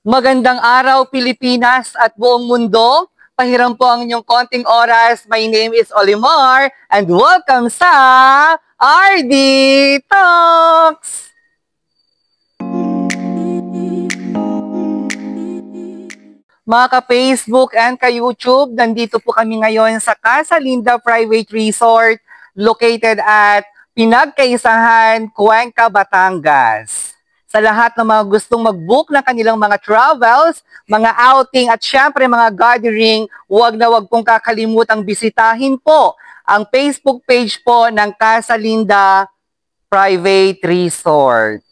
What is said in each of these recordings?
Magandang araw, Pilipinas at buong mundo. Pahiram po ang inyong konting oras. My name is Olimar and welcome sa RD Talks! Mga ka-Facebook and ka-YouTube, nandito po kami ngayon sa Casa Linda Private Resort located at Pinagkaisahan, Cuenca, Batangas. Sa lahat ng mga gustong mag-book ng kanilang mga travels, mga outing at syempre mga gathering, huwag na huwag pong kakalimutang bisitahin po ang Facebook page po ng Casa Linda Private Resort.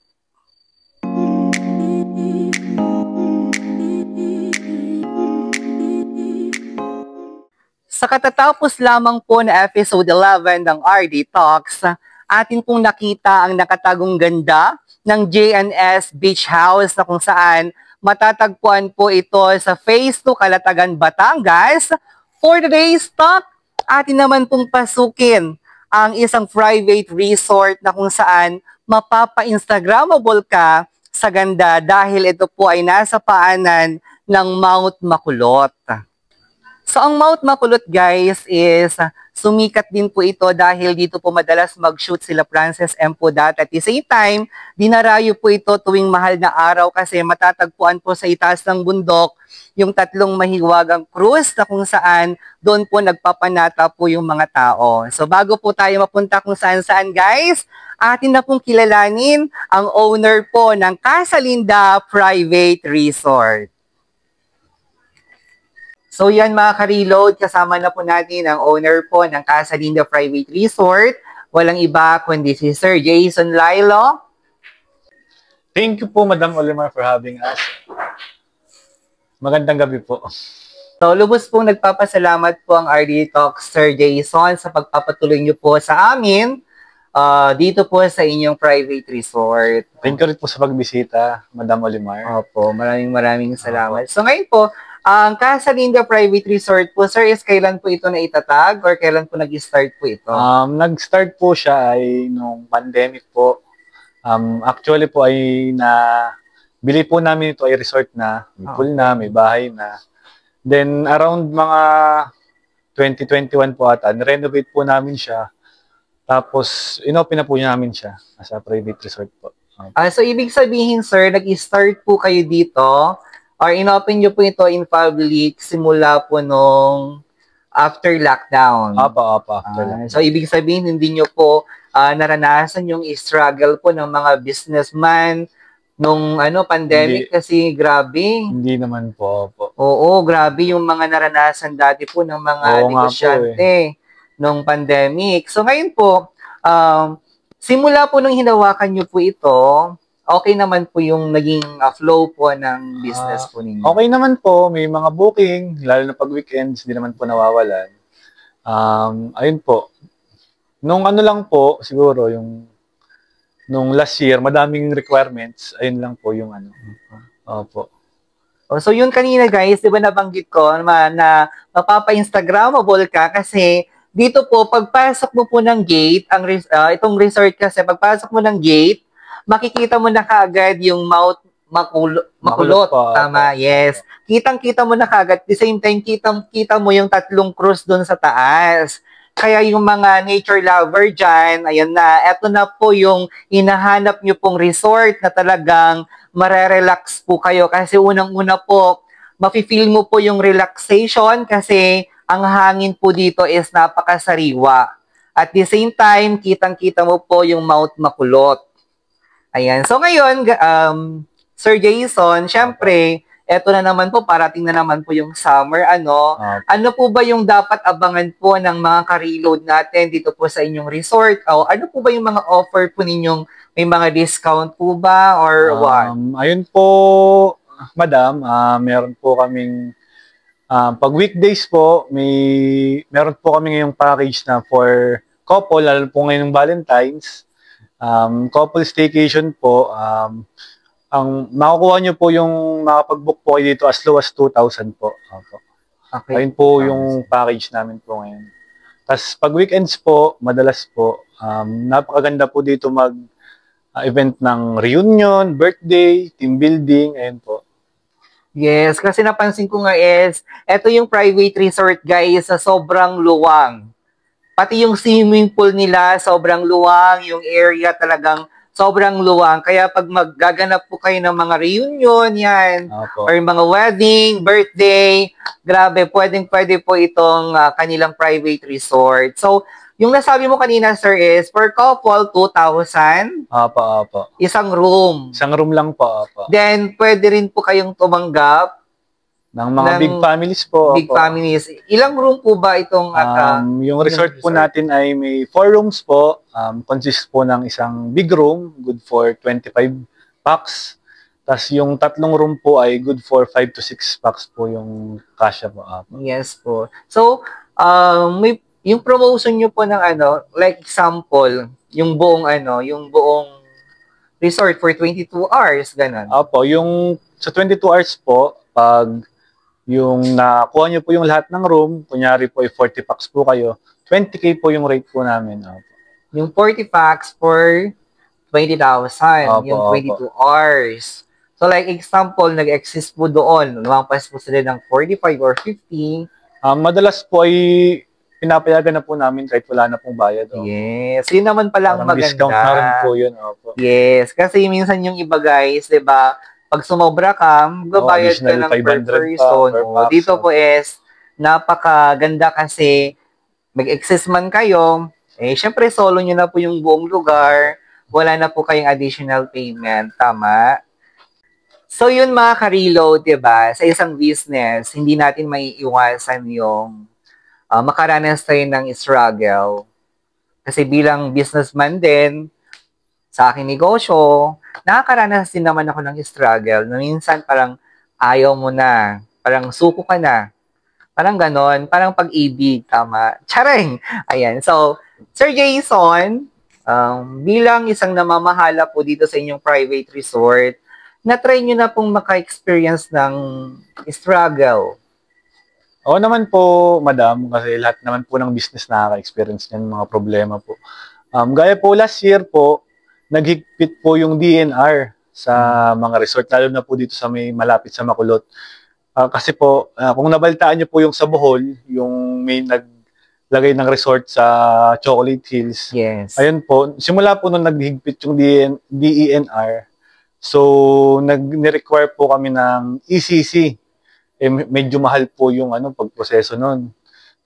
Sa katatapos lamang po na episode 11 ng RD Talks, atin pong nakita ang nakatagong ganda ng J&S Beach House na kung saan matatagpuan po ito sa Phase 2 Calatagan, Batangas. For today's talk, atin naman pong pasukin ang isang private resort na kung saan mapapa-instagrammable ka sa ganda dahil ito po ay nasa paanan ng Mount Makulot. So ang Mount Makulot guys is sumikat din po ito dahil dito po madalas mag-shoot sila Frances M. Pudat. At the same time, dinarayo po ito tuwing mahal na araw kasi matatagpuan po sa itaas ng bundok yung tatlong mahiwagang cruise na kung saan doon po nagpapanata po yung mga tao. So bago po tayo mapunta kung saan-saan guys, atin na pong kilalanin ang owner po ng Casa Linda Private Resort. So yan mga ka-reload, kasama na po natin ang owner po ng Casa Linda Private Resort. Walang iba kundi si Sir Jason Lailo. Thank you po Madam Olimar for having us. Magandang gabi po. So lubos pong nagpapasalamat po ang RD Talks Sir Jason sa pagpapatuloy niyo po sa amin dito po sa inyong private resort. Thank you rin po sa pagbisita, Madam Olimar. Opo, maraming salamat. So ngayon po, ang Casa Linda Private Resort po, sir, is kailan po ito na itatag or kailan po nag-start po ito? Nag-start po siya ay nung pandemic po. Actually po ay bili po namin ito ay resort na, may pool na, may bahay na. Then around mga 2021 po ata, renovate po namin siya. Tapos inopen na po namin siya as a private resort po. So ibig sabihin, sir, nag-start po kayo dito or inopen nyo po ito in public simula po nung after lockdown? Apa. So, ibig sabihin, hindi nyo po naranasan yung struggle po ng mga businessman nung pandemic kasi grabe. Hindi naman po. Oo, grabe yung mga naranasan dati po ng mga negosyante nung pandemic. So, ngayon po, simula po nung hinawakan nyo po ito, okay naman po yung naging flow po ng business po ninyo? Okay naman po. May mga booking, lalo na pag weekends, hindi naman po nawawalan. Ayun po. Nung lang po, siguro, nung last year, madaming requirements. Ayun lang po yung Opo. So yun kanina guys, di ba nabanggit ko na mapapa-instagrammable ka kasi dito po, pagpasok mo po ng gate, itong resort kasi, pagpasok mo ng gate, makikita mo na kaagad yung Mount Makulot. Tama, yes. Kitang-kita mo na kaagad. At the same time, kitang-kita mo yung tatlong cruise doon sa taas. Kaya yung mga nature lover dyan, ayan na, eto na po yung hinahanap nyo pong resort na talagang marerelax po kayo. Kasi unang-una po, mafe-feel mo po yung relaxation kasi ang hangin po dito is napakasariwa. At the same time, kitang-kita mo po yung Mount Makulot. Ayan. So ngayon, Sir Jason, syempre, eto na naman po, parating na naman po yung summer. Ano po ba yung dapat abangan po ng mga ka-reload natin dito po sa inyong resort? O ano po ba yung mga offer po ninyong, may mga discount po ba or what? Ayun po, Madam, meron po kaming, pag weekdays po, meron po kami ngayong package na for couple, lalo po ngayong Valentine's. Couple staycation po, ang makukuha nyo po yung makapag-book po kayo dito as low as 2,000 po. Okay. Ayun po yung package namin po ngayon. Tapos pag weekends po, madalas po, napakaganda po dito mag-event ng reunion, birthday, team building, ayun po. Yes, kasi napansin ko nga is, eto yung private resort guys sa sobrang luwang. Pati yung swimming pool nila, sobrang luwang. Yung area talagang sobrang luwang. Kaya pag maggaganap po kayo ng mga reunion, yan, Opo. or mga wedding, birthday, grabe, pwedeng-pwede po itong kanilang private resort. So, yung nasabi mo kanina, sir, is per couple, 2,000, Opo, opo. isang room. Isang room lang po, opo. Then, pwede rin po kayong tumanggap Ng mga ng big families po, big opo. families. Ilang room po ba itong Yung resort po natin ay may 4 rooms po. Consists po ng isang big room, good for 25 packs. Tapos yung 3 room po ay good for 5 to 6 packs po yung kasya po. Yes po. So, may yung promotion nyo po ng like example, yung buong resort for 22 hours, ganun. Opo, yung sa 22 hours po, pag yung nakuha nyo po yung lahat ng room, kunyari po ay 40 packs po kayo, 20K po yung rate po namin. Opo. Yung 40 packs for 20,000, Opo, yung 22 hours. So like example, nag-exist po doon, lumampas po sila ng 45 or 50. Madalas po ay pinapayagan na po namin kahit wala na pong bayad. Opo. Yes, yun naman pala ang maganda. Discount na rin po yun. Opo. Yes, kasi minsan yung iba guys, 'di ba? Pag sumobra ka, magbabayad ka ng per person. Dito po is napakaganda kasi mag-exist man kayo, syempre solo nyo na po yung buong lugar, wala na po kayong additional payment, tama? So yun mga ka-reload, 'di ba? Sa isang business, hindi natin maiiwasan yung makaranas tayo ng struggle. Kasi bilang businessman din, sa aking negosyo, nakakaranas din naman ako ng struggle na minsan parang ayaw mo na, parang suko ka na, parang ganon, parang pag-ibig, tama? Charing! Ayan, so, Sir Jason, bilang isang namamahala po dito sa inyong private resort, na-try nyo na pong maka-experience ng struggle? Oo naman po, madam, kasi lahat naman po ng business nakaka-experience ng mga problema po. Gaya po last year po, naghigpit po yung DNR sa mga resort, lalo na po dito sa may malapit sa Makulot. Kasi po, kung nabaltaan niyo po yung sa Bohol, yung may naglagay ng resort sa Chocolate Hills. Yes. Ayun po, simula po nung naghigpit yung DENR, so nag-require po kami ng ECC. Medyo mahal po yung pagproseso nun.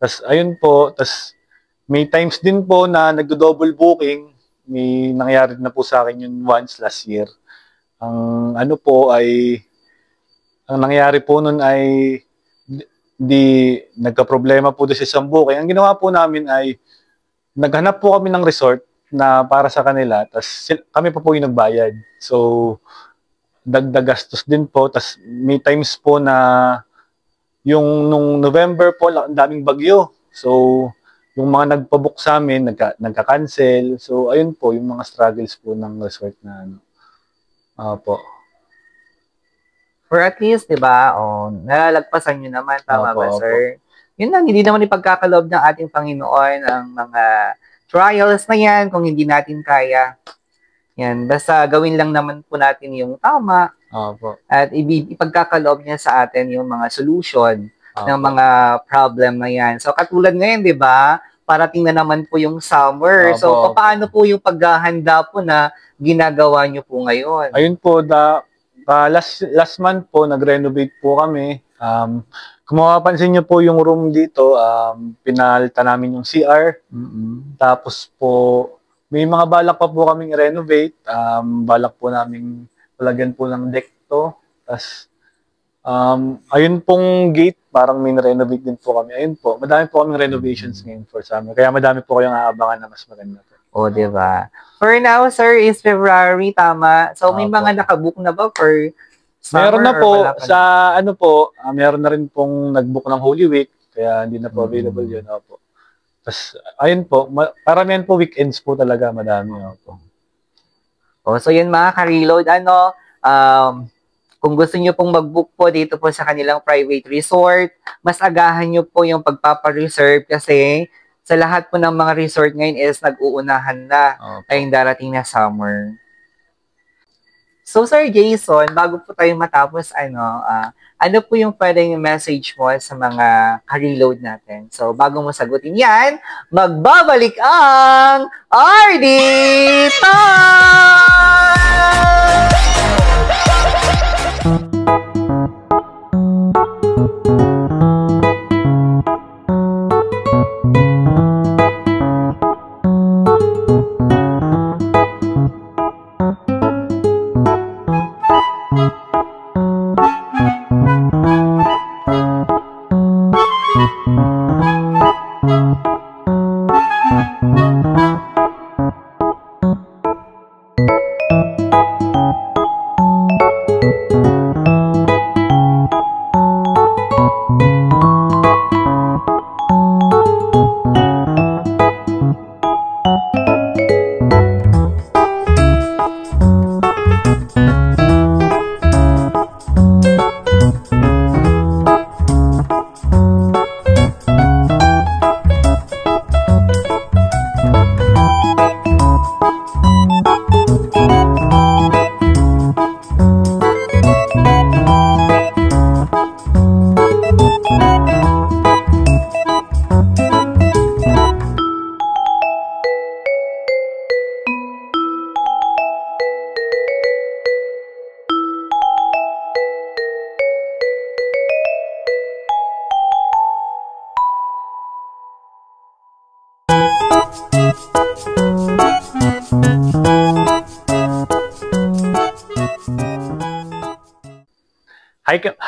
Tas ayun po, tas may times din po na nagdo-double booking. May nangyari na po sa akin yun once last year. Ang nangyari po nun ay nagka-problema po doon sa isang booking. Ang ginawa po namin ay naghanap po kami ng resort na para sa kanila, tas kami pa po yung nagbayad. So, dagdag gastos din po. Tas may times po na yung nung November po, ang daming bagyo. So, yung mga nagpabook sa amin, nagka-cancel. So, ayun po, yung mga struggles po ng resort na po. For at least, di ba, nalalagpasan nyo naman, tama ba, sir? Yun lang, hindi naman ipagkakaloob ng ating Panginoon ang mga trials na yan kung hindi natin kaya. Yan, basta gawin lang naman po natin yung tama. At ipagkakaloob niya sa atin yung mga solution ng mga problem na yan. So, katulad ngayon, di ba, parating na naman po yung summer. So, paano po yung paghahanda po na ginagawa nyo po ngayon? Ayun po, last month po, nag-renovate po kami. Kung mapapansin nyo po yung room dito, pinalitan namin yung CR. Tapos po, may mga balak pa po kaming renovate. Balak po namin palagyan po ng deck to. Tapos, ayun pong gate, parang may renovate din po kami. Ayun po, madami po kaming renovations ngayon for summer. Kaya madami po kayong aabangan na mas maganda po. Diba? For now, sir, is February, tama? So, may mga nakabook na ba for summer? Meron na po. Sa meron na rin pong nagbook ng Holy Week. Kaya hindi na po available yun. Opo. Tapos, ayun po, paramihan po weekends po talaga, madami. Opo. So yun mga ka-reload, kung gusto nyo pong mag-book po dito po sa kanilang private resort, mas agahan nyo po yung pagpapa-reserve kasi sa lahat po ng mga resort ngayon is nag-uunahan na ay darating na summer. So, Sir Jason, bago po tayo matapos, ano po yung pwedeng message mo sa mga ka-reload natin? So, bago mo sagutin yan, magbabalik ang RD Time!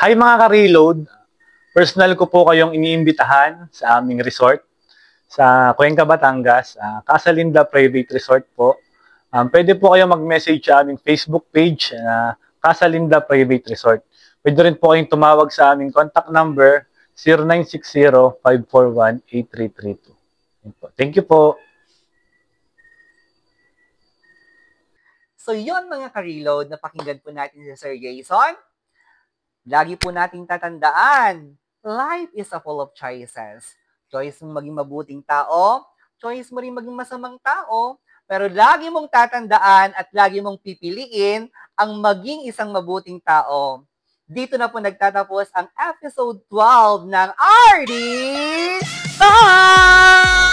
Hi mga ka-reload. Personal ko po kayong iniimbitahan sa aming resort sa Cuenca, Batangas, Casa Linda Private Resort po. Pwede po kayong mag-message sa aming Facebook page na Casa Linda Private Resort. Pwede rin po kayong tumawag sa aming contact number 0960-541-8332. Thank you po. So yun mga ka-reload, napakinggan po natin si Sir Jason. Lagi po nating tatandaan, life is full of choices. Choice mong maging mabuting tao, choice mo rin maging masamang tao, pero lagi mong tatandaan at lagi mong pipiliin ang maging isang mabuting tao. Dito na po nagtatapos ang episode 12 ng RD Time!